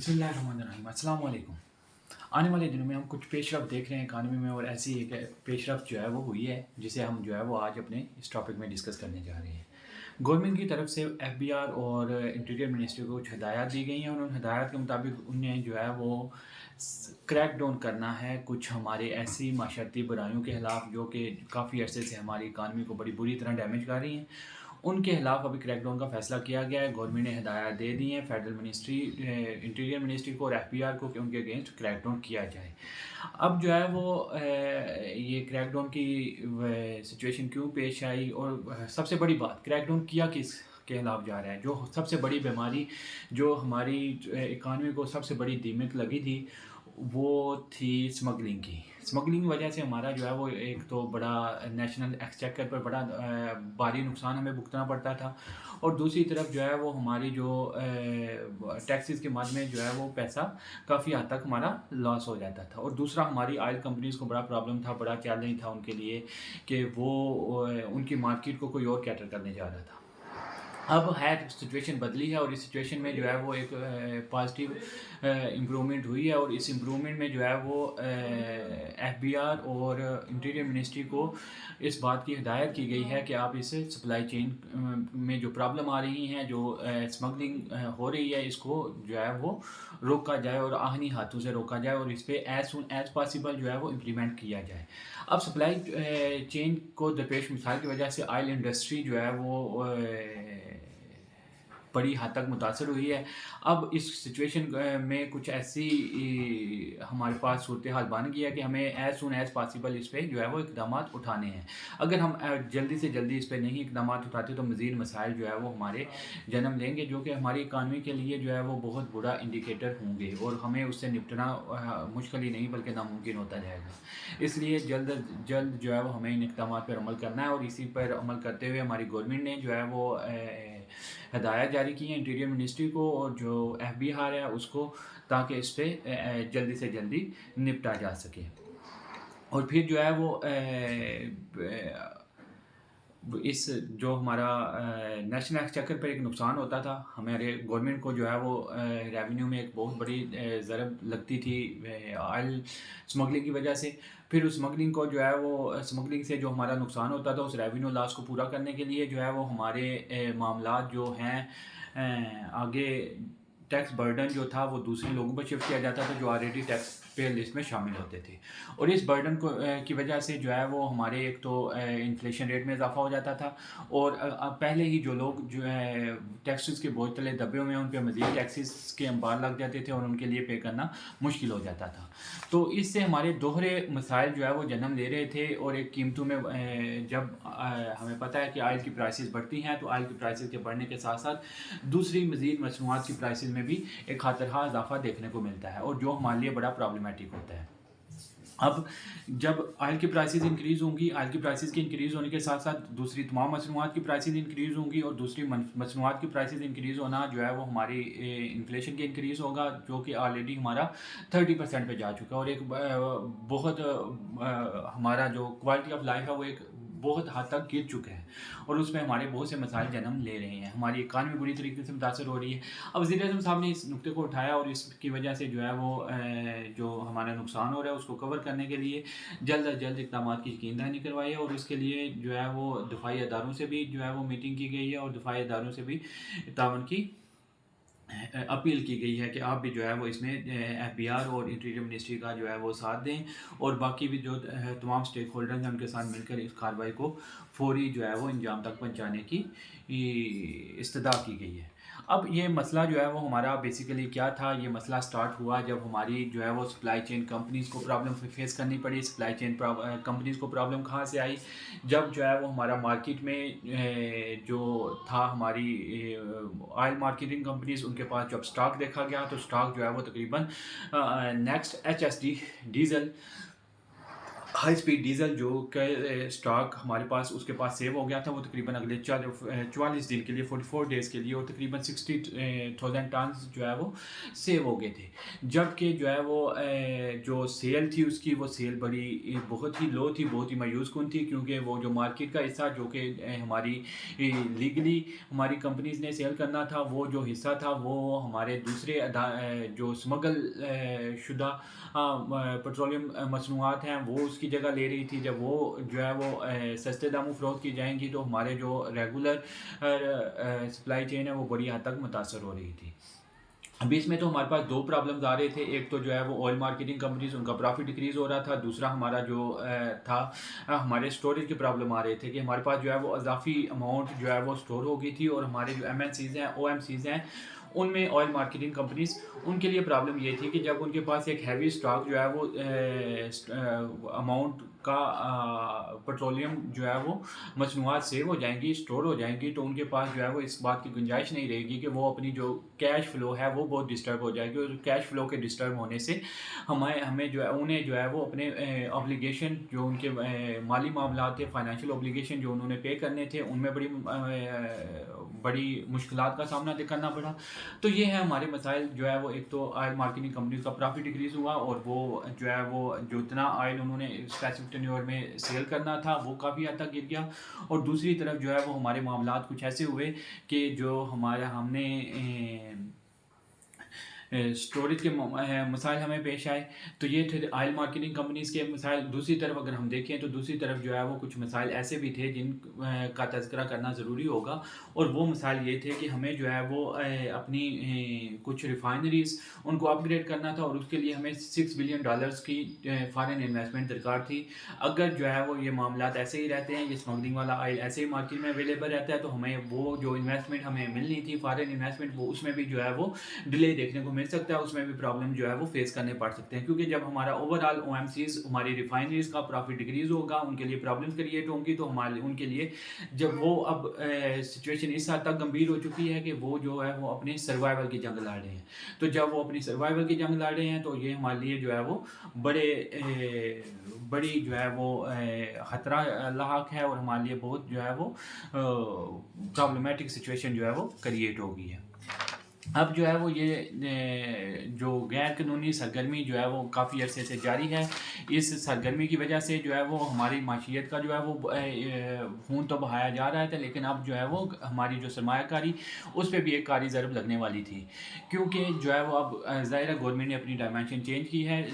बिस्मिल्लाहिर्रहमानिर्रहीम। अस्सलाम वालेकुम। आने वाले दिनों में हम कुछ पेशरफ देख रहे हैं इकानमी में, और ऐसी एक पेशरफ जो है वो हुई है जिसे हम जो है वो आज अपने इस टॉपिक में डिस्कस करने जा रहे हैं। गवर्नमेंट की तरफ से एफबीआर और इंटीरियर मिनिस्ट्री को कुछ हदायत दी गई हैं, और उन हदायत के मुताबिक उन्हें जो है वो क्रैक डाउन करना है कुछ हमारे ऐसी माशरती बुराइयों के ख़िलाफ़ जो कि काफ़ी अरसे से हमारी इकानमी को बड़ी बुरी तरह डैमेज कर रही हैं। उनके खिलाफ अभी क्रैकडाउन का फैसला किया गया है। गवर्नमेंट ने हिदायत दे दी हैं फेडरल मिनिस्ट्री, इंटीरियर मिनिस्ट्री को और एफबीआर को कि उनके अगेंस्ट क्रैकडाउन किया जाए। अब जो है वो ये क्रैकडाउन की सिचुएशन क्यों पेश आई, और सबसे बड़ी बात, क्रैकडाउन किया किस के खिलाफ जा रहा है। जो सबसे बड़ी बीमारी जो हमारी इकानमी को सबसे बड़ी दीमक लगी थी वो थी स्मगलिंग की। स्मगलिंग की वजह से हमारा जो है वो एक तो बड़ा नेशनल एक्सचेकर पर बड़ा भारी नुकसान हमें भुगतना पड़ता था, और दूसरी तरफ जो है वो हमारी जो टैक्सेस के मद में जो है वो पैसा काफ़ी हद तक हमारा लॉस हो जाता था। और दूसरा, हमारी ऑयल कंपनीज़ को बड़ा प्रॉब्लम था, बड़ा चैलेंज था उनके लिए कि वो उनकी मार्केट को कोई और कैटर करने जा रहा था। अब है सिचुएशन बदली है, और इस सिचुएशन में जो है वो एक पॉजिटिव इम्प्रूवमेंट हुई है, और इस इम्प्रूवमेंट में जो है वो एफबीआर और इंटीरियर मिनिस्ट्री को इस बात की हिदायत की गई है कि आप इस सप्लाई चेन में जो प्रॉब्लम आ रही हैं, जो स्मगलिंग हो रही है, इसको जो है वो रोका जाए और आहनी हाथों से रोका जाए, और इस पर एज सुन एज पॉसिबल जो है वो इम्प्लीमेंट किया जाए। अब सप्लाई चेन को दरपेश मिसाल की वजह से ऑयल इंडस्ट्री जो है वो बड़ी हद तक मुतासर हुई है। अब इस सिचुएशन में कुछ ऐसी हमारे पास सूरत हाल बन गई है कि हमें एज सुन एज पॉसिबल इस पर जो है वो इकदाम उठाने हैं। अगर हम जल्दी से जल्दी इस पर नहीं इकदाम उठाते तो मज़ीद मसाइल जो है वो हमारे जन्म लेंगे, जो कि हमारी इकानमी के लिए जो है वो बहुत बुरा इंडिकेटर होंगे, और हमें उससे निपटना मुश्किल ही नहीं बल्कि नामुमकिन होता जाएगा। इसलिए जल्द जल्द जो है वो हमें इन इकदाम पर अमल करना है, और इसी पर अमल करते हुए हमारी गवर्नमेंट ने जो है वो हदायत जारी की है इंटीरियर मिनिस्ट्री को और जो एफबीआर है उसको, ताकि इस पर जल्दी से जल्दी निपटा जा सके। और फिर जो है वो इस जो हमारा नेशनल एक्सचेकर पर एक नुकसान होता था, हमारे गवर्नमेंट को जो है वो रेवेन्यू में एक बहुत बड़ी ज़रब लगती थी ऑयल स्मगलिंग की वजह से। फिर उस स्मगलिंग को जो है वो स्मगलिंग से जो हमारा नुकसान होता था, उस रेवेन्यू लॉस को पूरा करने के लिए जो है वो हमारे मामलात जो हैं आगे टैक्स बर्डन जो था वो दूसरे लोगों पर शिफ्ट किया जाता था जो ऑलरेडी टैक्स पे लिस्ट में शामिल होते थे। और इस बर्डन को की वजह से जो है वो हमारे एक तो इन्फ्लेशन रेट में इजाफा हो जाता था, और पहले ही जो लोग जो है टैक्सेस के बोझ तले दबे हुए हैं उन पर मज़ीद टैक्सेस के अंबार लग जाते थे और उनके लिए पे करना मुश्किल हो जाता था। तो इससे हमारे दोहरे मसाइल जो है वो जन्म ले रहे थे, और एक कीमतों में जब हमें पता है कि ऑयल की प्राइसेस बढ़ती हैं, तो ऑयल की प्राइसेस के बढ़ने के साथ साथ दूसरी मज़ीद मसनूआत की प्राइसेस में भी एक खातरहा इजाफा देखने को मिलता है, और जो हमारे लिए बड़ा प्रॉब्लमेटिक होता है। अब जब ऑयल की प्राइसेस इंक्रीज़ होंगी, ऑयल की प्राइसेस के इंक्रीज़ होने के साथ साथ दूसरी तमाम मसनूआत की प्राइसेस इंक्रीज़ होंगी, और दूसरी मसनूआत की प्राइसेस इंक्रीज़ होना जो है वो हमारी इन्फ्लेशन के इंक्रीज़ होगा, जो कि ऑलरेडी हमारा 30% पे जा चुका है, और एक बहुत हमारा जो क्वालिटी ऑफ लाइफ है वो एक बहुत हद तक गिर चुका है, और उसमें हमारे बहुत से मसाइल जन्म ले रहे हैं। हमारी इकानमी बुरी तरीके से मुतासर हो रही है। अब वज़ीर-ए-आज़म साहब ने इस नुक्ते को उठाया, और इसकी वजह से जो है वो जो हमारा नुकसान हो रहा है उसको कवर करने के लिए जल्द अज जल्द इक़दाम की यकीन दहानी करवाई है, और इसके लिए जो है वो दफ़ाई अदारों से भी जो है वो मीटिंग की गई है, और दफ़ाई अदारों से भी तावन की अपील की गई है कि आप भी जो है वो इसमें एफबीआर और इंटीरियर मिनिस्ट्री का जो है वो साथ दें, और बाकी भी जो तमाम स्टेक होल्डर्स हैं उनके साथ मिलकर इस कार्रवाई को फौरी जो है वो अंजाम तक पहुंचाने की इस्तदा की गई है। अब ये मसला जो है वो हमारा बेसिकली क्या था, ये मसला स्टार्ट हुआ जब हमारी जो है वो सप्लाई चेन कंपनीज़ को प्रॉब्लम फेस करनी पड़ी। सप्लाई चेन कंपनीज़ को प्रॉब्लम कहाँ से आई, जब जो है वो हमारा मार्केट में जो था हमारी ऑयल मार्केटिंग कंपनीज़, उनके पास जब स्टॉक देखा गया तो स्टॉक जो है वो तकरीबन next HSD diesel high speed diesel جو کہ اسٹاک ہمارے پاس اس کے پاس سیو ہو گیا تھا، وہ تقریباً اگلے 44 دن کے لیے 44 ڈیز کے لیے، اور تقریباً 60,000 ٹنز جو ہے وہ سیو ہو گئے تھے. جبکہ جو ہے وہ جو سیل تھی اس کی، وہ سیل بہت ہی لو تھی، بہت ہی مایوس کن تھی، کیونکہ وہ جو مارکیٹ کا حصہ جو کہ ہماری لیگلی ہماری کمپنیز نے سیل کرنا تھا، وہ جو حصہ تھا وہ ہمارے دوسرے جو اسمگل شدہ پیٹرولیم مصنوعات ہیں وہ اس کی جگہ لے رہی تھی. جب وہ جو ہے وہ سستے داموں فروخت کی جائیں گی تو ہمارے جو ریگولر سپلائی چین ہے وہ بڑی حد تک متاثر ہو رہی تھی. ابھی اس میں تو ہمارے پاس دو پرابلمز آ رہے تھے. ایک تو جو ہے وہ آئل مارکیٹنگ کمپنیز، ان کا پروفٹ ڈکریز ہو رہا تھا. دوسرا ہمارا جو تھا ہمارے اسٹوریج کے پرابلم آ رہے تھے کہ ہمارے پاس جو ہے وہ اضافی اماؤنٹ جو ہے وہ اسٹور ہو گئی تھی، اور ہمارے جو ایم این سیز ہیں، او ایم سیز ہیں، ان میں آئل مارکیٹنگ کمپنیز، ان کے لیے پرابلم یہ تھی کہ جب ان کے پاس ایک ہیوی اسٹاک جو ہے وہ اماؤنٹ کا پیٹرولیم جو ہے وہ مصنوعات سیو ہو جائیں گی، اسٹور ہو جائیں گی، تو ان کے پاس جو ہے وہ اس بات کی گنجائش نہیں رہے گی کہ وہ اپنی جو کیش فلو ہے وہ بہت ڈسٹرب ہو جائے گی. اور کیش فلو کے ڈسٹرب ہونے سے ہمیں جو ہے انہیں جو ہے وہ اپنے اوبلیگیشن جو ان کے مالی معاملات تھے، فائنینشیل اوبلیگیشن جو انہوں نے پے کرنے تھے، ان میں بڑی مشکلات کا سامنا کرنا پڑا. تو یہ ہے ہمارے مسائل. جو ہے وہ ایک تو آئل مارکیٹنگ کمپنیز کا پروفٹ ڈکریز ہوا، اور وہ جو ہے وہ جو اتنا آئل انہوں نے اسپیسیفک ٹینیور میں سیل کرنا تھا وہ کافی حد تک گر گیا. اور دوسری طرف جو ہے وہ ہمارے معاملات کچھ ایسے ہوئے کہ جو ہم نے اسٹوریج کے مسائل ہمیں پیش آئے. تو یہ تھے آئل مارکیٹنگ کمپنیز کے مسائل. دوسری طرف اگر ہم دیکھیں تو دوسری طرف جو ہے وہ کچھ مسائل ایسے بھی تھے جن کا تذکرہ کرنا ضروری ہوگا. اور وہ مسائل یہ تھے کہ ہمیں جو ہے وہ اپنی کچھ ریفائنریز ان کو اپ گریڈ کرنا تھا، اور اس کے لیے ہمیں $6 بلین کی فارن انویسٹمنٹ درکار تھی. اگر جو ہے وہ یہ معاملات ایسے ہی رہتے ہیں، یہ اسمگلنگ والا آئل ایسے ہی مارکیٹ میں اویلیبل رہتا ہے، تو ہمیں وہ جو انویسٹمنٹ ہمیں ملنی تھی فارن انویسٹمنٹ، وہ اس میں بھی جو ہے وہ ڈیلے دیکھنے کو مل سکتا ہے. اس میں بھی پرابلم جو ہے وہ فیس کرنے پڑ سکتے ہیں، کیونکہ جب ہمارا overall O M Cs ہماری ریفائنریز کا پروفٹ ڈکریز ہوگا، ان کے لیے پرابلم کریٹ ہوں گی، تو ہمارے ان کے لیے جب وہ اب سچویشن اس حد تک گمبھیر ہو چکی ہے کہ وہ جو ہے وہ اپنی سروائیول کی جنگ لڑ رہے ہیں. تو جب وہ اپنی سروائیول کی جنگ لڑ رہے ہیں تو یہ ہمارے لیے جو ہے وہ بڑی جو ہے وہ خطرہ لاحق ہے، اور ہمارے لیے بہت جو ہے وہ پرابلمیٹک سچویشن جو ہے وہ کریٹ ہو گئی ہے. اب جو ہے وہ یہ جو غیر قانونی سرگرمی جو ہے وہ کافی عرصے سے جاری ہے. اس سرگرمی کی وجہ سے جو ہے وہ ہماری معیشت کا جو ہے وہ خون تو بہایا جا رہا تھا، لیکن اب جو ہے وہ ہماری جو سرمایہ کاری اس پہ بھی ایک کاری ضرب لگنے والی تھی. کیونکہ جو ہے وہ اب ظاہر ہے گورنمنٹ نے اپنی ڈائمینشن چینج کی ہے.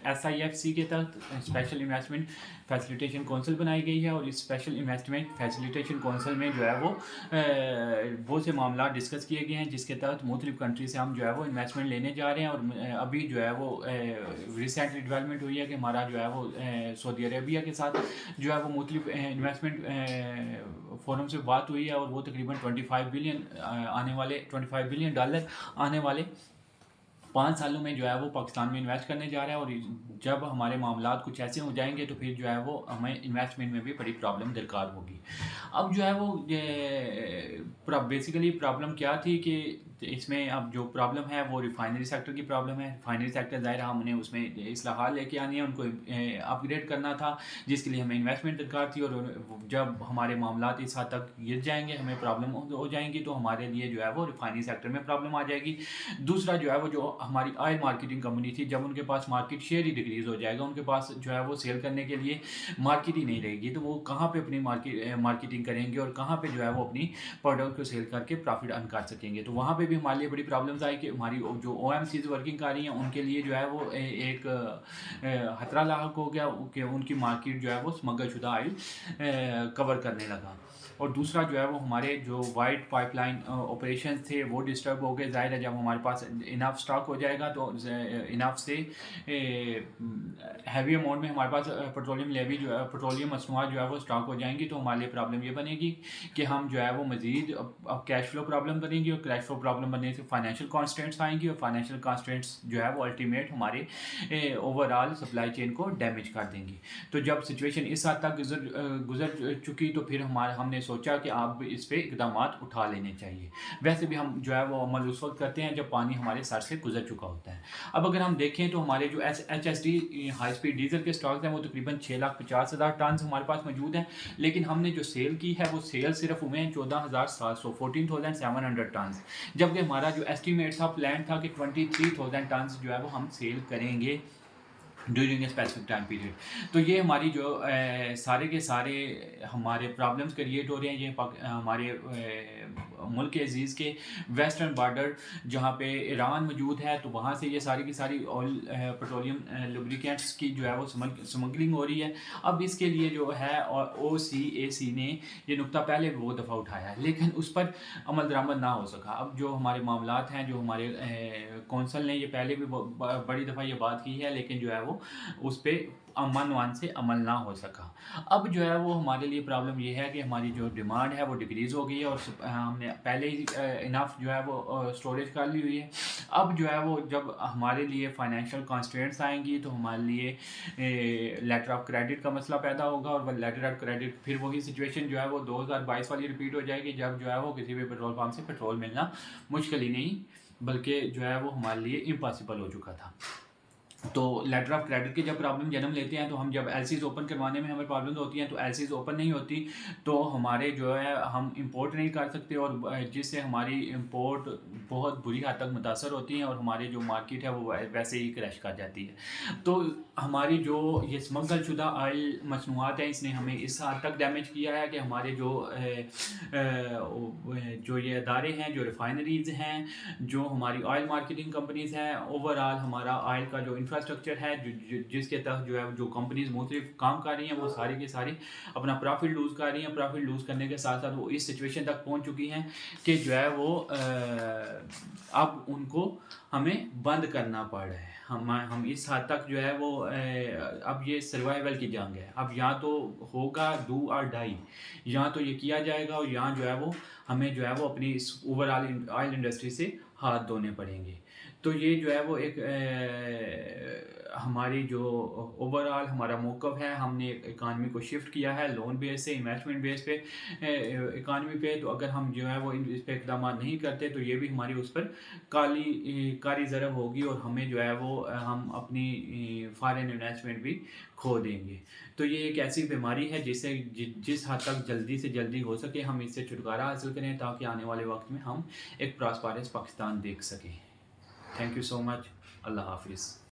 ایس آئی ایف سی کے تحت اسپیشل انویسٹمنٹ فیسیلیٹیشن کونسل بنائی گئی ہے، اور اس اسپیشل انویسٹمنٹ فیسیلیٹیشن کونسل میں جو ہے وہ بہت سے معاملات ڈسکس کیے گئے ہیں، جس کے تحت مختلف کنٹری سے ہم جو ہے وہ انویسٹمنٹ لینے جا رہے ہیں. اور ابھی جو ہے وہ ریسنٹلی ڈیولپمنٹ ہوئی ہے کہ ہمارا جو ہے وہ سعودی عربیہ کے ساتھ جو ہے وہ مختلف انویسٹمنٹ فورم سے بات ہوئی ہے، اور وہ تقریباً $25 بلین آنے والے 5 سالوں میں جو ہے وہ پاکستان میں انویسٹ کرنے جا رہا ہے. اور جب ہمارے معاملات کچھ ایسے ہو جائیں گے تو پھر جو ہے وہ ہمیں انویسٹمنٹ میں بھی بڑی پرابلم درکار ہوگی. اب جو ہے وہ بیسیکلی پرابلم کیا تھی کہ اس میں اب جو پرابلم ہے وہ ریفائنری سیکٹر کی پرابلم ہے. ریفائنری سیکٹر ظاہر ہم نے اس میں اصلاحات لے کے آنی ہے، ان کو اپ گریڈ کرنا تھا، جس کے لیے ہمیں انویسٹمنٹ درکار تھی. اور جب ہمارے معاملات اس حد تک گر جائیں گے، ہمیں پرابلم ہو جائیں گی، تو ہمارے لیے جو ہے وہ ریفائنری سیکٹر میں پرابلم آ جائے گی. دوسرا جو ہے وہ جو ہماری آئل مارکیٹنگ کمپنی تھی، جب ان کے پاس مارکیٹ شیئر ہی ڈکریز ہو جائے گا، ان کے پاس جو ہے وہ سیل کرنے کے لیے مارکیٹ ہی نہیں رہے گی، تو وہ کہاں پہ اپنی مارکیٹنگ کریں گے، اور کہاں پہ جو ہے وہ اپنی پروڈکٹ کو سیل کر کے پروفٹ ارن کر سکیں گے. تو وہاں پہ بھی ہمارے لیے بڑی پرابلمز آئی کہ ہماری جو او ایم سیز ورکنگ کر رہی ہیں ان کے لیے جو ہے وہ ایک خطرہ لاحق ہو گیا کہ ان کی مارکیٹ جو ہے وہ اسمگل شدہ آئل کور کرنے لگا. اور دوسرا جو ہے وہ ہمارے جو وائٹ پائپ لائن آپریشنز تھے وہ ڈسٹرب ہو گئے. ظاہر ہے جب ہمارے پاس انف اسٹاک ہو جائے گا تو انف سے ہیوی اماؤنٹ میں ہمارے پاس پیٹرولیم مصنوعات جو ہے وہ اسٹاک ہو جائیں گی، تو ہمارے لیے پرابلم یہ بنے گی کہ ہم جو ہے وہ مزید اب کیش فلو پرابلم بنیں گی. اور کیش فلو प्रॉब्लम बनने से फाइनेंशियल कॉन्स्टेंट्स आएंगी, और फाइनेंशियल कॉन्स्टेंट्स जो है वो अल्टीमेट हमारे ओवरऑल सप्लाई चेन को डैमेज कर देंगी। तो जब सिचुएशन इस हद तक गुजर चुकी तो फिर हमने सोचा कि आप इस पर इकदाम उठा लेने चाहिए। वैसे भी हम जो है वो अमल उस वक्त करते हैं जब पानी हमारे सर से गुजर चुका होता है। अब अगर हम देखें तो हमारे जो HSD हाई स्पीड डीजल के स्टॉक्स हैं वो तकरीबन 6,50,000 टन हमारे पास मौजूद हैं, लेकिन हमने जो सेल की है वो सेल सिर्फ हुए हैं 14,700 14,700 टन, जबकि हमारा जो एस्टीमेट था, प्लान था कि 23,000 टन जो है वो हम सेल करेंगे during a specific time period. तो ये हमारी जो सारे के सारे हमारे प्रॉब्लम्स क्रिएट हो रहे हैं, ये हमारे मुल्क अजीज़ के वेस्टर्न बॉर्डर जहाँ पे ईरान मौजूद है, तो वहाँ से ये सारी की सारी ऑयल पेट्रोलियम लुब्रिकेंट्स की जो है वो स्मगलिंग हो रही है। अब इसके लिए जो है OCAC ने ये नुक्ता पहले भी बहुत दफ़ा उठाया है, लेकिन उस पर अमल दरामद ना हो सका। अब जो हमारे मामलात हैं, जो हमारे कौंसल ने ये पहले भी बड़ी दफ़ा ये बात की है, लेकिन जो है वो उस पर अमन से अमल ना हो सका। अब जो है वो हमारे लिए प्रॉब्लम ये है कि हमारी जो डिमांड है वो डिक्रीज़ हो गई है, और हमने पहले ही इनफ जो है वो स्टोरेज कर ली हुई है। अब जो है वो जब हमारे लिए फाइनेंशियल कॉन्स्ट्रेंट्स आएंगी तो हमारे लिए लेटर ऑफ क्रेडिट का मसला पैदा होगा, और वह लेटर ऑफ क्रेडिट फिर वही सिचुएशन जो है वो 2022 वाली रिपीट हो जाएगी, जब जो है वो किसी भी पेट्रोल पंप से पेट्रोल मिलना मुश्किल ही नहीं बल्कि जो है वो हमारे लिए इम्पॉसिबल हो चुका था। तो लेटर ऑफ क्रेडिट के जब प्रॉब्लम जन्म लेते हैं, तो हम जब LCs ओपन करवाने में हमें प्रॉब्लम होती हैं, तो LCs ओपन नहीं होती तो हमारे जो है हम इंपोर्ट नहीं कर सकते, और जिससे हमारी इंपोर्ट बहुत बुरी हद तक मुतासर होती है, और हमारी जो मार्केट है वो वैसे ही क्रैश कर जाती है। तो हमारी जो ये स्मगल शुदा ऑयल मसनूआत हैं, इसने हमें इस हद तक डैमेज किया है कि हमारे जो ये अदारे हैं, जो रिफाइनरीज़ हैं, जो हमारी ऑयल मार्केटिंग कंपनीज़ हैं, ओवरऑल हमारा ऑयल का जो इंफ्रास्ट्रक्चर है, जिसके तहत जो है जो कंपनीज मुख्तलिफ काम कर रही हैं, वो सारी की सारी अपना प्रॉफिट लूज़ कर रही हैं। प्रॉफिट लूज़ करने के साथ साथ वो इस सिचुएशन तक पहुंच चुकी हैं कि जो है वो अब उनको हमें बंद करना पड़ रहा है। हम इस हद तक जो है वो अब ये सर्वाइवल की जंग है। अब या तो होगा डू और डाई, या तो ये किया जाएगा, और यहाँ जो है वो हमें जो है वो अपनी इस ओवरऑल ऑयल इंडस्ट्री से हाथ धोने पड़ेंगे। तो ये जो है वो एक हमारी जो ओवरऑल हमारा मौक़िफ़ है, हमने इकानमी को शिफ्ट किया है लोन बेस से इन्वेस्टमेंट बेस पे इकानमी पे। तो अगर हम जो है वो इस पर इक़दाम नहीं करते तो ये भी हमारी उस पर कारी ज़रब होगी, और हमें जो है वो हम अपनी फॉरेन इन्वेस्टमेंट भी खो देंगे। तो ये एक ऐसी बीमारी है जिससे जिस हद तक जल्दी से जल्दी हो सके हम इससे छुटकारा हासिल करें, ताकि आने वाले वक्त में हम एक प्रॉस्परस पाकिस्तान देख सकें। Thank you so much. Allah हाफिज़।